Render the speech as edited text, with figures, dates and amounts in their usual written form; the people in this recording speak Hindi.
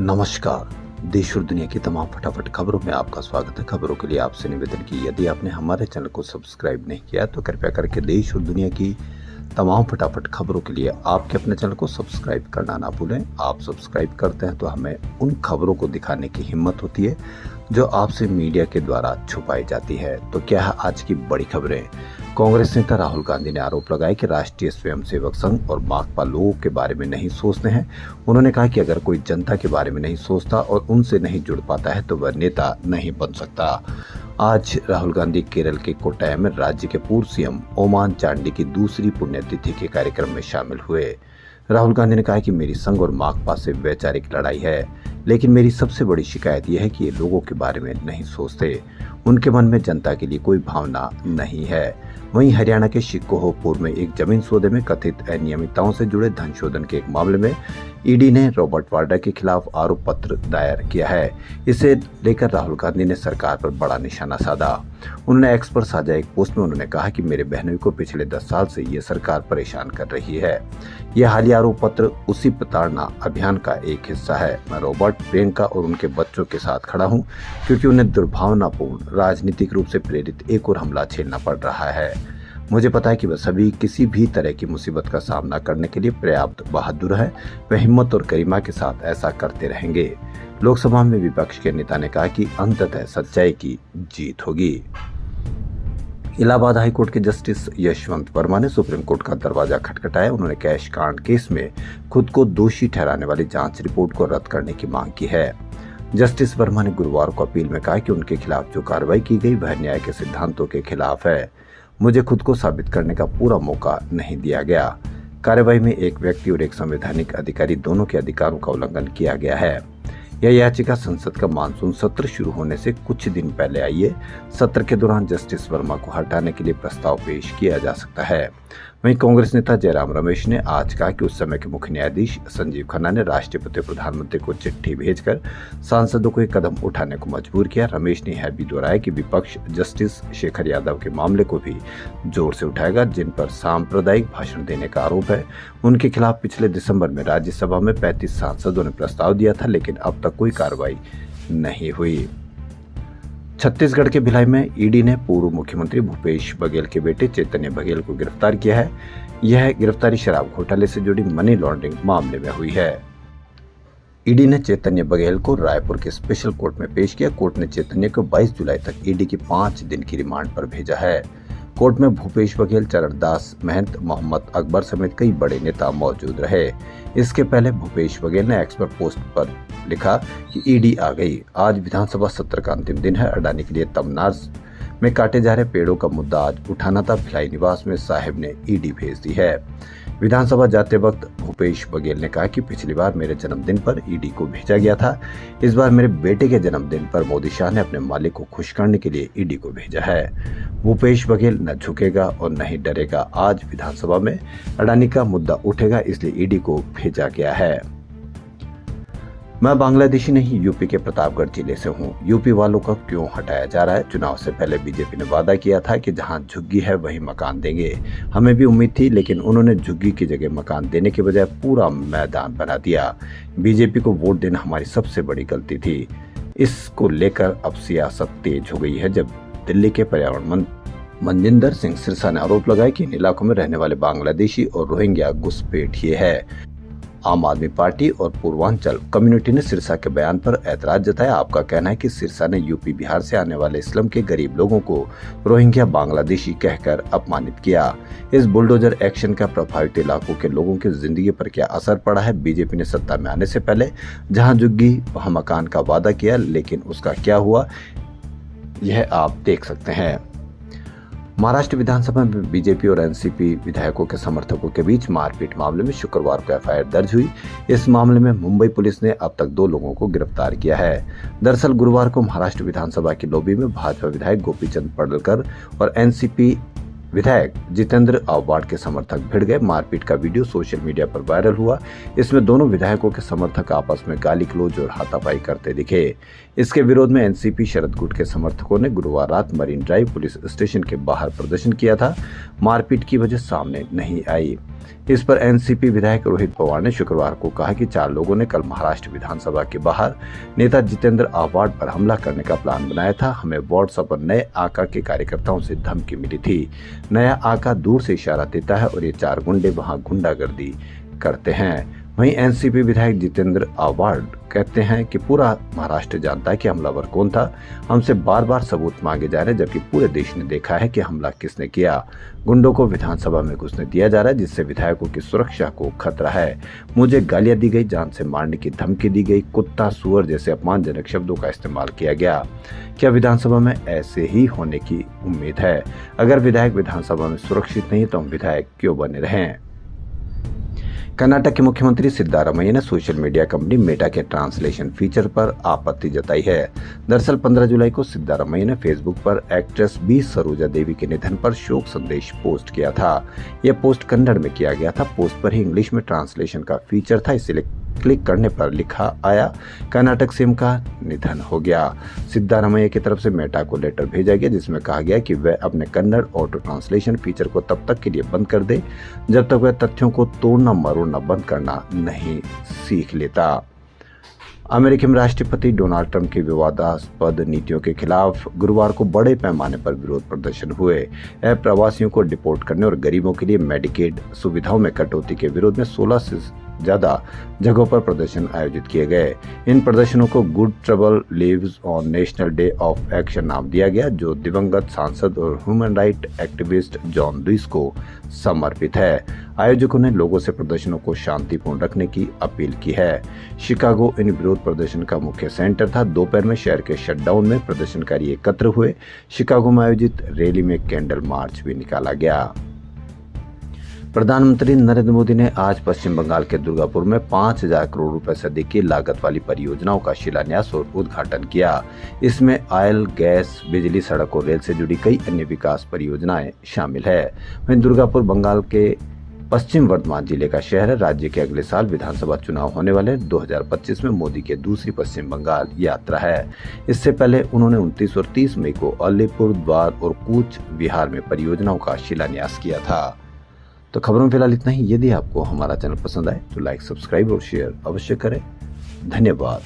नमस्कार। देश और दुनिया की तमाम फटाफट खबरों में आपका स्वागत है। खबरों के लिए आपसे निवेदन की यदि आपने हमारे चैनल को सब्सक्राइब नहीं किया तो कृपया करके देश और दुनिया की तमाम फटाफट खबरों के लिए आपके अपने चैनल को सब्सक्राइब करना ना भूलें। आप सब्सक्राइब करते हैं तो हमें उन खबरों को दिखाने की हिम्मत होती है जो आपसे मीडिया के द्वारा छुपाई जाती है। तो क्या है आज की बड़ी खबरें। कांग्रेस नेता राहुल गांधी ने आरोप लगाया कि राष्ट्रीय स्वयंसेवक संघ और माकपा लोगों के बारे में नहीं सोचते हैं। उन्होंने कहा कि अगर कोई जनता के बारे में नहीं सोचता और उनसे नहीं जुड़ पाता है तो वह नेता नहीं बन सकता। आज राहुल गांधी केरल के कोट्टायम में राज्य के पूर्व सीएम ओमान चांडी की दूसरी पुण्यतिथि के कार्यक्रम में शामिल हुए। राहुल गांधी ने कहा कि मेरी संघ और माकपा से वैचारिक लड़ाई है, लेकिन मेरी सबसे बड़ी शिकायत यह है कि ये लोगों के बारे में नहीं सोचते। उनके मन में जनता के लिए कोई भावना नहीं है। वहीं हरियाणा के शिकोहपुर में एक जमीन सौदे में कथित अनियमितताओं से जुड़े धन शोधन के एक मामले में ईडी ने रॉबर्ट वाड्रा के खिलाफ आरोप पत्र दायर किया है। इसे लेकर राहुल गांधी ने सरकार पर बड़ा निशाना साधा। उन्होंने एक्स पर साझा एक पोस्ट में उन्होंने कहा कि मेरे बहनोई को पिछले 10 साल से ये सरकार परेशान कर रही है। यह हालिया आरोप पत्र उसी प्रताड़ना अभियान का एक हिस्सा है। मैं रॉबर्ट, प्रियंका और उनके बच्चों के साथ खड़ा हूँ क्योंकि उन्हें दुर्भावनापूर्ण राजनीतिक रूप से प्रेरित एक और हमला झेलना पड़ रहा है। मुझे पता है कि वह सभी किसी भी तरह की मुसीबत का सामना करने के लिए पर्याप्त बहादुर है। वह हिम्मत और गरिमा के साथ ऐसा करते रहेंगे। लोकसभा में विपक्ष के नेता ने कहा कि अंततः सच्चाई की जीत होगी। इलाहाबाद हाईकोर्ट के जस्टिस यशवंत वर्मा ने सुप्रीम कोर्ट का दरवाजा खटखटाया। उन्होंने कैश कांड केस में खुद को दोषी ठहराने वाली जांच रिपोर्ट को रद्द करने की मांग की है। जस्टिस वर्मा ने गुरुवार को अपील में कहा कि उनके खिलाफ जो कार्रवाई की गई वह न्याय के सिद्धांतों के खिलाफ है। मुझे खुद को साबित करने का पूरा मौका नहीं दिया गया। कार्रवाई में एक व्यक्ति और एक संवैधानिक अधिकारी दोनों के अधिकारों का उल्लंघन किया गया है। यह याचिका संसद का मानसून सत्र शुरू होने से कुछ दिन पहले आई है। सत्र के दौरान जस्टिस वर्मा को हटाने के लिए प्रस्ताव पेश किया जा सकता है। वहीं कांग्रेस नेता जयराम रमेश ने आज कहा कि उस समय के मुख्य न्यायाधीश संजीव खन्ना ने राष्ट्रपति और प्रधानमंत्री को चिट्ठी भेजकर सांसदों को एक कदम उठाने को मजबूर किया। रमेश ने यह भी दोहराया कि विपक्ष जस्टिस शेखर यादव के मामले को भी जोर से उठाएगा, जिन पर सांप्रदायिक भाषण देने का आरोप है। उनके खिलाफ पिछले दिसंबर में राज्यसभा में 35 सांसदों ने प्रस्ताव दिया था, लेकिन अब तक कोई कार्रवाई नहीं हुई। छत्तीसगढ़ के भिलाई में ईडी ने पूर्व मुख्यमंत्री भूपेश बघेल के बेटे चैतन्य बघेल को गिरफ्तार किया है। यह गिरफ्तारी शराब घोटाले से जुड़ी मनी लॉन्ड्रिंग मामले में हुई है। ईडी ने चैतन्य बघेल को रायपुर के स्पेशल कोर्ट में पेश किया। कोर्ट ने चैतन्य को 22 जुलाई तक ईडी की 5 दिन की रिमांड पर भेजा है। कोर्ट में भूपेश बघेल, चरणदास महंत, मोहम्मद अकबर समेत कई बड़े नेता मौजूद रहे। इसके पहले भूपेश बघेल ने एक्स पर पोस्ट पर लिखा कि ईडी आ गई। आज विधानसभा सत्र का अंतिम दिन है। अडानी के लिए तमनार में काटे जा रहे पेड़ों का मुद्दा आज उठाना था। भिलाई निवास में साहब ने ईडी भेज दी है। विधानसभा जाते वक्त भूपेश बघेल ने कहा कि पिछली बार मेरे जन्मदिन पर ईडी को भेजा गया था। इस बार मेरे बेटे के जन्मदिन पर मोदी शाह ने अपने मालिक को खुश करने के लिए ईडी को भेजा है। भूपेश बघेल न झुकेगा और न ही डरेगा। आज विधानसभा में अडानी का मुद्दा उठेगा, इसलिए ईडी को भेजा गया है। मैं बांग्लादेशी नहीं, यूपी के प्रतापगढ़ जिले से हूँ। यूपी वालों का क्यों हटाया जा रहा है? चुनाव से पहले बीजेपी ने वादा किया था कि जहाँ झुग्गी है वहीं मकान देंगे। हमें भी उम्मीद थी, लेकिन उन्होंने झुग्गी की जगह मकान देने के बजाय पूरा मैदान बना दिया। बीजेपी को वोट देना हमारी सबसे बड़ी गलती थी। इसको लेकर अब सियासत तेज हो गई है। जब दिल्ली के पर्यावरण मंत्री मनजिंदर सिंह सिरसा ने आरोप लगाया कि इन इलाकों में रहने वाले बांग्लादेशी और रोहिंग्या घुसपैठिए है। आम आदमी पार्टी और पूर्वांचल कम्युनिटी ने सिरसा के बयान पर ऐतराज जताया। आपका कहना है कि सिरसा ने यूपी बिहार से आने वाले इस्लाम के गरीब लोगों को रोहिंग्या बांग्लादेशी कहकर अपमानित किया। इस बुलडोजर एक्शन का प्रभावित इलाकों के लोगों की जिंदगी पर क्या असर पड़ा है? बीजेपी ने सत्ता में आने से पहले जहां झुग्गी वहां मकान का वादा किया, लेकिन उसका क्या हुआ यह आप देख सकते हैं। महाराष्ट्र विधानसभा में बीजेपी और एनसीपी विधायकों के समर्थकों के बीच मारपीट मामले में शुक्रवार को एफआईआर दर्ज हुई। इस मामले में मुंबई पुलिस ने अब तक 2 लोगों को गिरफ्तार किया है। दरअसल गुरुवार को महाराष्ट्र विधानसभा की लॉबी में भाजपा विधायक गोपीचंद पडळकर और एनसीपी विधायक जितेंद्र आव्हाड के समर्थक भिड़ गए। मारपीट का वीडियो सोशल मीडिया पर वायरल हुआ। इसमें दोनों विधायकों के समर्थक आपस में गाली गलौज और हाथापाई करते दिखे। इसके विरोध में एनसीपी शरद गुट के समर्थकों ने गुरुवार रात मरीन ड्राइव पुलिस स्टेशन के बाहर प्रदर्शन किया था। मारपीट की वजह सामने नहीं आई। इस पर एनसीपी विधायक रोहित पवार ने शुक्रवार को कहा कि 4 लोगों ने कल महाराष्ट्र विधानसभा के बाहर नेता जितेंद्र आव्हाड पर हमला करने का प्लान बनाया था। हमें व्हाट्सएप पर नए आका के कार्यकर्ताओं से धमकी मिली थी। नया आका दूर से इशारा देता है और ये 4 गुंडे वहां गुंडागर्दी करते हैं। वहीं एनसीपी विधायक जितेंद्र आव्हाड कहते हैं कि पूरा महाराष्ट्र जानता है कि हमलावर कौन था। हमसे बार बार सबूत मांगे जा रहे हैं, जबकि पूरे देश ने देखा है कि हमला किसने किया। गुंडों को विधानसभा में घुसने दिया जा रहा है, जिससे विधायकों की सुरक्षा को खतरा है। मुझे गालियां दी गई, जान से मारने की धमकी दी गई, कुत्ता सुअर जैसे अपमानजनक शब्दों का इस्तेमाल किया गया। क्या विधानसभा में ऐसे ही होने की उम्मीद है? अगर विधायक विधानसभा में सुरक्षित नहीं तो हम विधायक क्यों बने रहें? कर्नाटक के मुख्यमंत्री सिद्धारमैया ने सोशल मीडिया कंपनी मेटा के ट्रांसलेशन फीचर पर आपत्ति जताई है। दरअसल 15 जुलाई को सिद्धारमैया ने फेसबुक पर एक्ट्रेस बी सरोजा देवी के निधन पर शोक संदेश पोस्ट किया था। यह पोस्ट कन्नड़ में किया गया था। पोस्ट पर ही इंग्लिश में ट्रांसलेशन का फीचर था, इसलिए क्लिक करने पर लिखा आया, कर्नाटक सीएम का निधन हो गया। सिद्धारमैया की तरफ से मेटा को लेटर भेजा गया, जिसमें कहा गया कि वह अपने कन्नड़ ऑटो ट्रांसलेशन फीचर को तब तक के लिए बंद कर दे जब तक वह तथ्यों को तोड़ना मरोड़ना बंद करना नहीं सीख लेता। अमेरिकी में राष्ट्रपति डोनाल्ड ट्रंप की विवादास्पद नीतियों के खिलाफ गुरुवार को बड़े पैमाने पर विरोध प्रदर्शन हुए। प्रवासियों को डिपोर्ट करने और गरीबों के लिए मेडिकेड सुविधाओं में कटौती के विरोध में 16 से ज्यादा जगहों पर प्रदर्शन आयोजित किए गए। इन प्रदर्शनों को good trouble lives on national day of action नाम दिया गया, जो दिवंगत सांसद और human right activist John Lewis को समर्पित है। आयोजकों ने लोगों से प्रदर्शनों को शांतिपूर्ण रखने की अपील की है। शिकागो इन विरोध प्रदर्शन का मुख्य सेंटर था। दोपहर में शहर के शटडाउन में प्रदर्शनकारी एकत्र हुए। शिकागो में आयोजित रैली में कैंडल मार्च भी निकाला गया। प्रधानमंत्री नरेंद्र मोदी ने आज पश्चिम बंगाल के दुर्गापुर में 5,000 करोड़ रुपए से अधिक की लागत वाली परियोजनाओं का शिलान्यास और उद्घाटन किया। इसमें ऑयल, गैस, बिजली, सड़क और रेल से जुड़ी कई अन्य विकास परियोजनाएं शामिल है। वहीं दुर्गापुर बंगाल के पश्चिम वर्धमान जिले का शहर है। राज्य के अगले साल विधानसभा चुनाव होने वाले 2025 में मोदी के दूसरी पश्चिम बंगाल यात्रा है। इससे पहले उन्होंने 29 और 30 मई को अलीपुर द्वार और कूच बिहार में परियोजनाओं का शिलान्यास किया था। तो खबरों में फिलहाल इतना ही। यदि आपको हमारा चैनल पसंद आए तो लाइक, सब्सक्राइब और शेयर अवश्य करें। धन्यवाद।